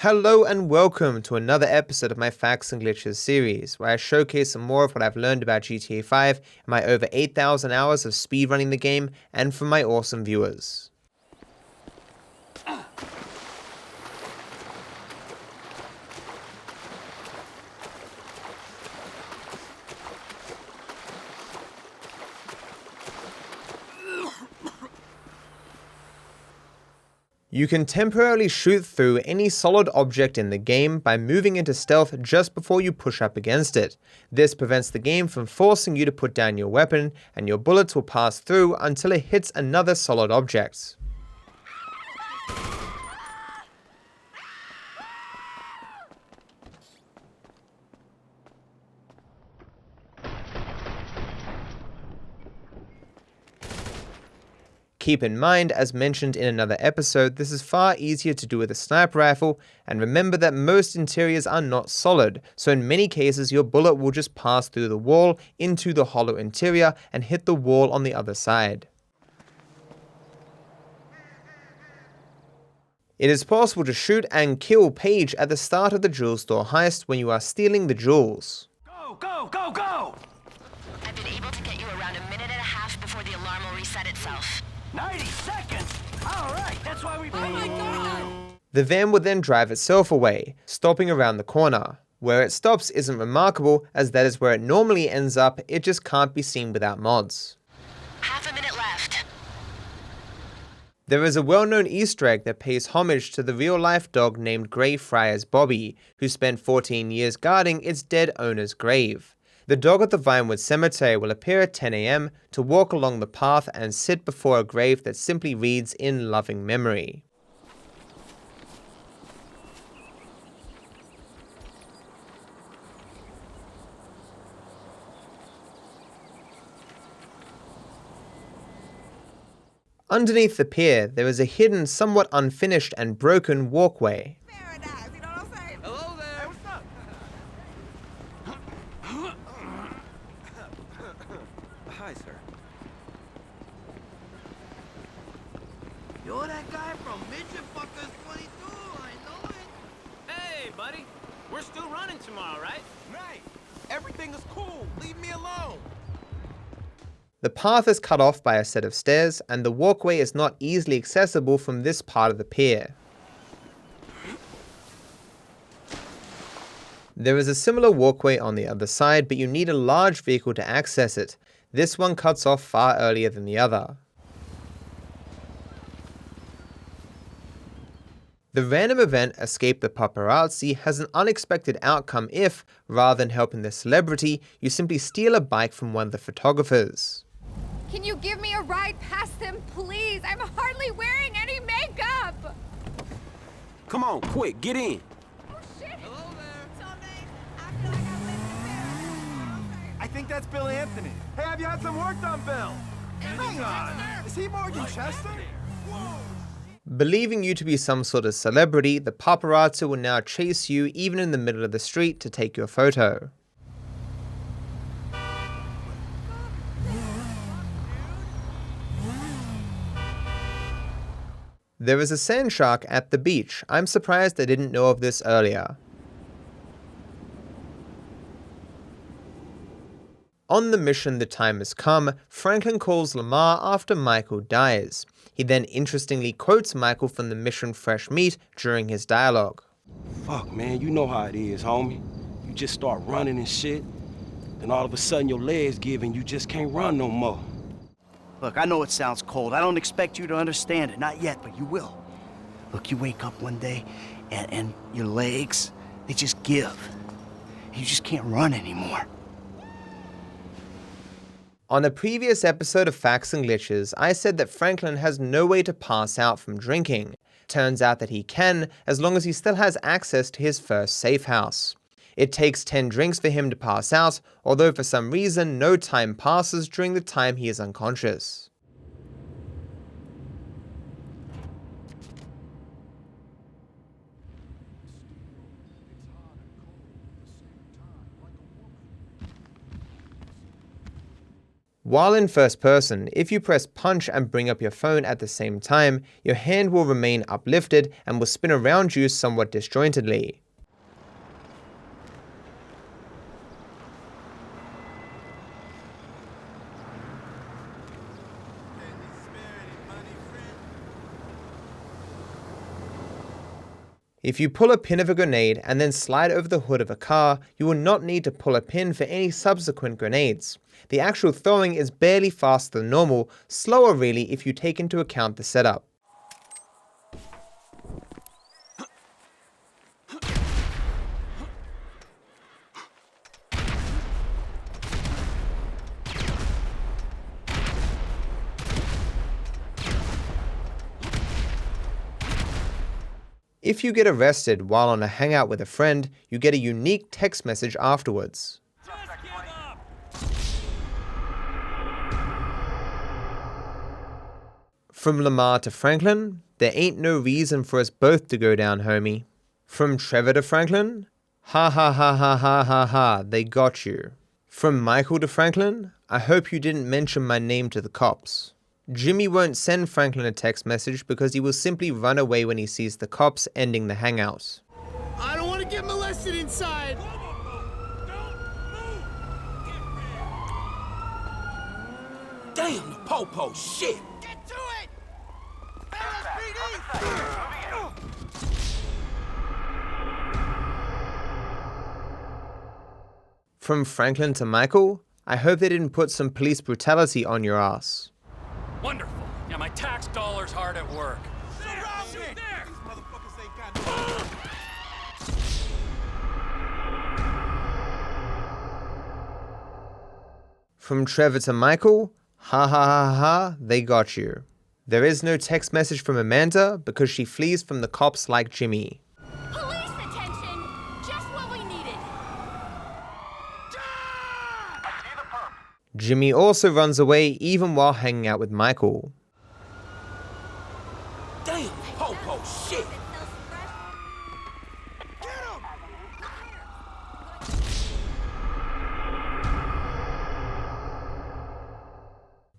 Hello and welcome to another episode of my Facts and Glitches series, where I showcase some more of what I've learned about GTA 5 in my over 8,000 hours of speedrunning the game and from my awesome viewers. You can temporarily shoot through any solid object in the game by moving into stealth just before you push up against it. This prevents the game from forcing you to put down your weapon, and your bullets will pass through until it hits another solid object. Keep in mind, as mentioned in another episode, this is far easier to do with a sniper rifle, and remember that most interiors are not solid, so in many cases your bullet will just pass through the wall into the hollow interior and hit the wall on the other side. It is possible to shoot and kill Paige at the start of the jewel store heist when you are stealing the jewels. Go, go, go, go! I've been able to get you around a minute and a half before the alarm will reset itself. 90 seconds? Alright, that's why we... Oh my god! The van would then drive itself away, stopping around the corner. Where it stops isn't remarkable, as that is where it normally ends up, it just can't be seen without mods. Half a minute left. There is a well-known Easter egg that pays homage to the real-life dog named Greyfriars Bobby, who spent 14 years guarding its dead owner's grave. The dog at the Vinewood Cemetery will appear at 10 AM to walk along the path and sit before a grave that simply reads "In loving memory." Underneath the pier, there is a hidden, somewhat unfinished and broken walkway. Paradise, you know what I'm saying? Hello there! Hey, what's up? Hi, sir. You're that guy from Midget Fuckers 22, I know it. Hey, buddy. We're still running tomorrow, right? Right! Everything is cool! Leave me alone! The path is cut off by a set of stairs, and the walkway is not easily accessible from this part of the pier. There is a similar walkway on the other side, but you need a large vehicle to access it. This one cuts off far earlier than the other. The random event Escape the Paparazzi has an unexpected outcome if, rather than helping the celebrity, you simply steal a bike from one of the photographers. Can you give me a ride past them, please? I'm hardly wearing any makeup! Come on, quick, get in! Oh, shit! Hello there. Someday, I feel like I've lived in paradise. I think that's Bill Anthony. Hey, have you had some work done, Bill? Hang on. Is he Morgan Chester? Believing you to be some sort of celebrity, the paparazzi will now chase you even in the middle of the street to take your photo. There is a sand shark at the beach. I'm surprised I didn't know of this earlier. On the mission The Time Has Come, Franklin calls Lamar after Michael dies. He then interestingly quotes Michael from the mission Fresh Meat during his dialogue. Fuck, man, you know how it is, homie. You just start running and shit, then all of a sudden your legs give and you just can't run no more. Look, I know it sounds cold. I don't expect you to understand it. Not yet, but you will. Look, you wake up one day, and your legs, they just give. You just can't run anymore. On a previous episode of Facts and Glitches, I said that Franklin has no way to pass out from drinking. Turns out that he can, as long as he still has access to his first safe house. It takes 10 drinks for him to pass out, although for some reason no time passes during the time he is unconscious. While in first person, if you press punch and bring up your phone at the same time, your hand will remain uplifted and will spin around you somewhat disjointedly. If you pull a pin of a grenade and then slide over the hood of a car, you will not need to pull a pin for any subsequent grenades. The actual throwing is barely faster than normal, slower really if you take into account the setup. If you get arrested while on a hangout with a friend, you get a unique text message afterwards. From Lamar to Franklin, there ain't no reason for us both to go down, homie. From Trevor to Franklin, ha ha ha ha ha ha ha, they got you. From Michael to Franklin, I hope you didn't mention my name to the cops. Jimmy won't send Franklin a text message because he will simply run away when he sees the cops ending the hangout. I don't want to get molested inside. Damn, the popo, shit! Get to it! LSPD! From Franklin to Michael, I hope they didn't put some police brutality on your ass. Wonderful. Yeah, my tax dollar's hard at work. From Trevor to Michael, ha ha ha ha, they got you. There is no text message from Amanda because she flees from the cops like Jimmy. Police attention! Just what we needed. Jimmy also runs away even while hanging out with Michael. Damn, popo, shit!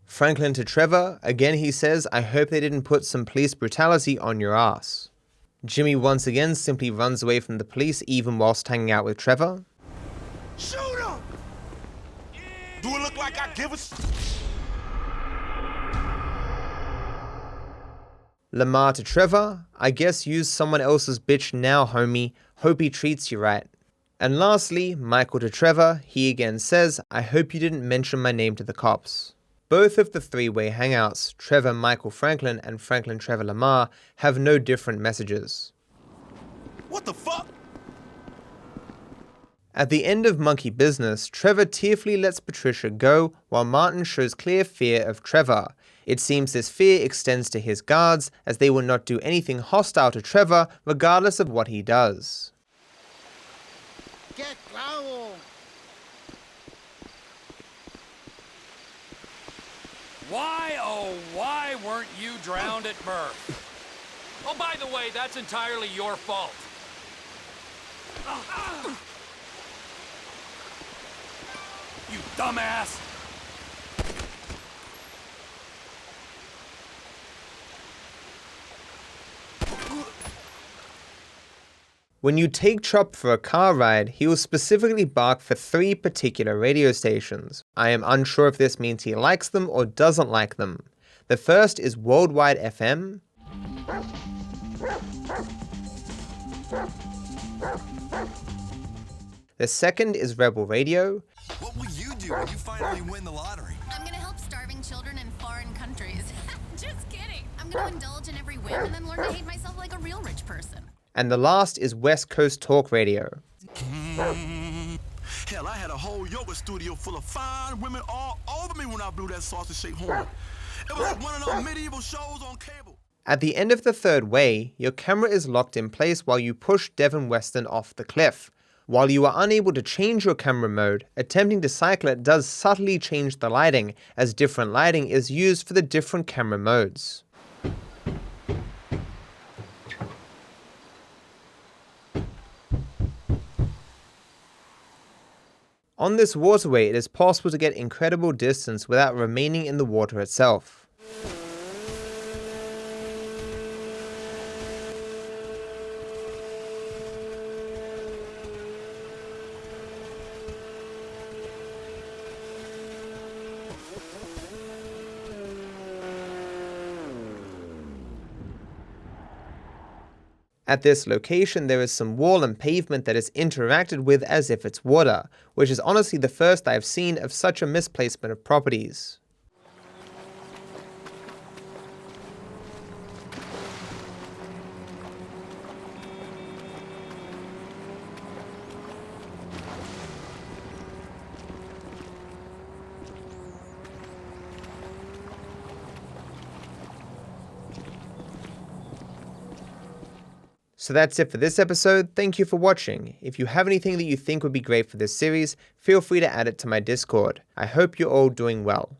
Franklin to Trevor, again he says, I hope they didn't put some police brutality on your ass. Jimmy once again simply runs away from the police even whilst hanging out with Trevor. Shoot him! Do it look like I give a... Lamar to Trevor, I guess use someone else's bitch now, homie. Hope he treats you right. And lastly, Michael to Trevor, he again says, I hope you didn't mention my name to the cops. Both of the three-way hangouts, Trevor Michael Franklin and Franklin Trevor Lamar, have no different messages. What the fuck? At the end of Monkey Business, Trevor tearfully lets Patricia go while Martin shows clear fear of Trevor. It seems this fear extends to his guards as they will not do anything hostile to Trevor regardless of what he does. Get clavo. Why, oh, why weren't you drowned at birth? Oh, by the way, that's entirely your fault. You dumbass! When you take Chop for a car ride, he will specifically bark for 3 particular radio stations. I am unsure if this means he likes them or doesn't like them. The first is Worldwide FM. The second is Rebel Radio. What will you do when you finally win the lottery? I'm gonna help starving children in foreign countries. Just kidding. I'm gonna indulge in every whim and then learn to hate myself like a real rich person. And the last is West Coast Talk Radio. Hell, I had a whole yoga studio full of fine women all over me when I blew that sausage-shaped horn. It was like one of those medieval shows on cable. At the end of the third way, your camera is locked in place while you push Devin Weston off the cliff. While you are unable to change your camera mode, attempting to cycle it does subtly change the lighting, as different lighting is used for the different camera modes. On this waterway, it is possible to get incredible distance without remaining in the water itself. At this location, there is some wall and pavement that is interacted with as if it's water, which is honestly the first I have seen of such a misplacement of properties. So that's it for this episode. Thank you for watching. If you have anything that you think would be great for this series, feel free to add it to my Discord. I hope you're all doing well.